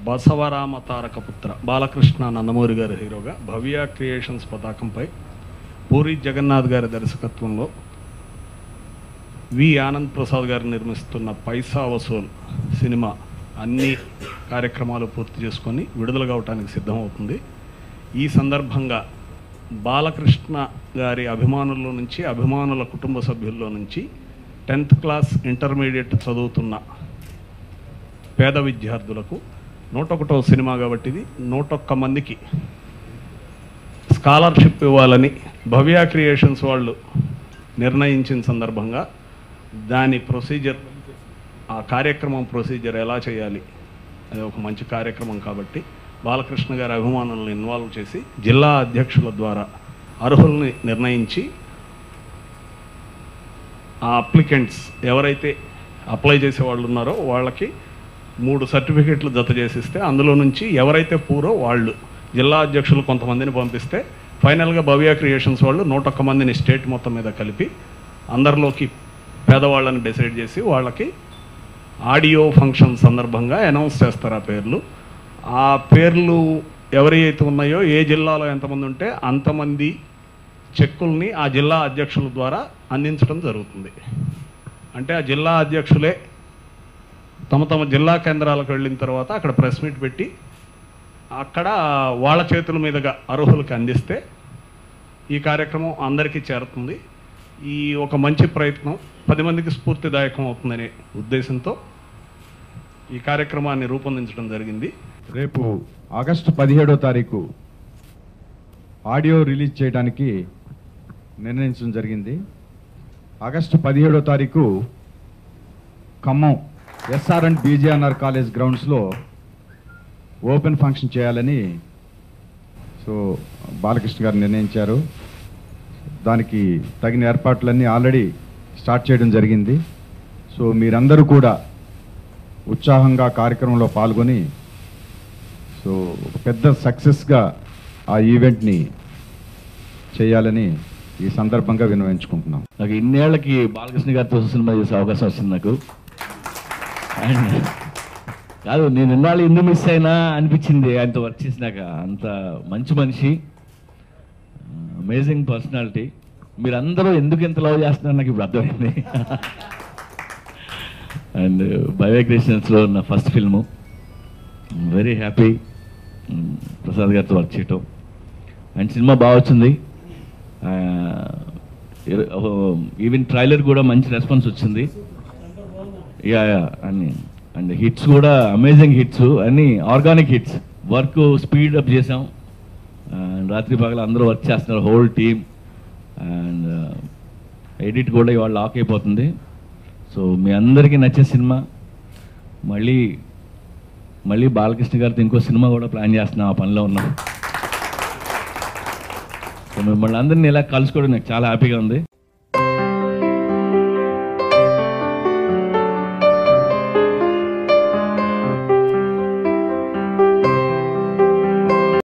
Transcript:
బసవరామ తారకపుత్ర బాలకృష్ణ నందమూరి గారి హీరోగా భవ్య క్రియేషన్స్ పతాకంపై పూరి జగన్నాథ్ గారి దర్శకత్వంలో వి ఆనంద్ ప్రసాద్ గారు నిర్మిస్తున్న పైసా వసూల్ సినిమా అన్ని కార్యక్రమాలు పూర్తి చేసుకొని విడుదల కావడానికి సిద్ధమవుతుంది. ఈ సందర్భంగా బాలకృష్ణ గారి అభిమానుల నుంచి, అభిమానుల కుటుంబ సభ్యుల్లో నుంచి 10th క్లాస్ ఇంటర్మీడియట్ చదువుతున్న పేద విద్యార్థులకు 101వ సినిమా కాబట్టి ఇది 101 మందికి స్కాలర్షిప్ ఇవ్వాలని భవ్య క్రియేషన్స్ వాళ్ళు నిర్ణయించిన సందర్భంగా దాని ప్రొసీజర్, ఆ కార్యక్రమం ప్రొసీజర్ ఎలా చేయాలి, అది ఒక మంచి కార్యక్రమం కాబట్టి బాలకృష్ణ గారి అభిమానులను ఇన్వాల్వ్ చేసి జిల్లా అధ్యక్షుల ద్వారా అర్హుల్ని నిర్ణయించి ఆ అప్లికెంట్స్ ఎవరైతే అప్లై చేసే వాళ్ళు ఉన్నారో వాళ్ళకి 3 సర్టిఫికెట్లు జత చేసిస్తే అందులో నుంచి ఎవరైతే పూరో వాళ్ళు జిల్లా అధ్యక్షులు కొంతమందిని పంపిస్తే ఫైనల్గా భవ్య క్రియేషన్స్ వాళ్ళు 101 మందిని స్టేట్ మొత్తం మీద కలిపి అందరిలోకి పేదవాళ్ళని డిసైడ్ చేసి వాళ్ళకి ఆడియో ఫంక్షన్ సందర్భంగా అనౌన్స్ చేస్తారు ఆ పేర్లు. ఆ పేర్లు ఎవరైతే ఉన్నాయో, ఏ జిల్లాలో ఎంతమంది ఉంటే అంతమంది చెక్కుల్ని ఆ జిల్లా అధ్యక్షుల ద్వారా అందించడం జరుగుతుంది. అంటే ఆ జిల్లా అధ్యక్షులే తమ తమ జిల్లా కేంద్రాలకు వెళ్ళిన తర్వాత అక్కడ ప్రెస్ మీట్ పెట్టి అక్కడ వాళ్ళ చేతుల మీదుగా అర్హులకు అందిస్తే ఈ కార్యక్రమం అందరికీ చేరుతుంది. ఈ ఒక మంచి ప్రయత్నం 10 మందికి స్ఫూర్తిదాయకం అవుతుందనే ఉద్దేశంతో ఈ కార్యక్రమాన్ని రూపొందించడం జరిగింది. రేపు ఆగస్టు 17వ తారీఖు ఆడియో రిలీజ్ చేయడానికి నిర్ణయించడం జరిగింది. ఆగస్టు 17వ తారీఖు ఖమ్మం ఎస్ఆర్&, బీజేఎన్ఆర్ కాలేజ్ గ్రౌండ్స్లో ఓపెన్ ఫంక్షన్ చేయాలని బాలకృష్ణ గారు నిర్ణయించారు. దానికి తగిన ఏర్పాట్లన్నీ ఆల్రెడీ స్టార్ట్ చేయడం జరిగింది. మీరందరూ కూడా ఉత్సాహంగా కార్యక్రమంలో పాల్గొని ఒక పెద్ద సక్సెస్గా ఆ ఈవెంట్ని చేయాలని ఈ సందర్భంగా విన్నవించుకుంటున్నాం. నాకు ఇన్నేళ్లకి బాలకృష్ణ గారితో సినిమా చేసే అవకాశం వచ్చింది నాకు. అండ్ కాదు, నేను ఇన్నాళ్ళు ఎందుకు మిస్ అయినా అనిపించింది ఆయనతో వర్క్ చేసినాక. అంత మంచి మనిషి, అమేజింగ్ పర్సనాలిటీ. మీరందరూ ఎందుకు ఎంత లవ్ చేస్తున్నారు నాకు ఇప్పుడు అర్థమైంది. అండ్ భవ్య క్రియేషన్స్లో నా first film, very happy Prasad గారితో వర్క్ చేయటం. అండ్ సినిమా బాగా వచ్చింది. ఈవెన్ ట్రైలర్ కూడా మంచి రెస్పాన్స్ వచ్చింది. యా అండ్ హిట్స్ కూడా అమేజింగ్ హిట్స్, అన్నీ organic hits. Work speed up చేసాం. రాత్రి పగల అందరూ వర్క్ చేస్తున్నారు, హోల్ టీమ్. అండ్ ఎడిట్ కూడా ఇవాళ లాక్ అయిపోతుంది. మీ అందరికీ నచ్చే సినిమా. మళ్ళీ బాలకృష్ణ గారితో ఇంకో సినిమా కూడా ప్లాన్ చేస్తున్నాం, ఆ పనిలో ఉన్నాం. మిమ్మల్ని అందరినీ ఇలా కలుసుకోవడం నాకు చాలా హ్యాపీగా ఉంది.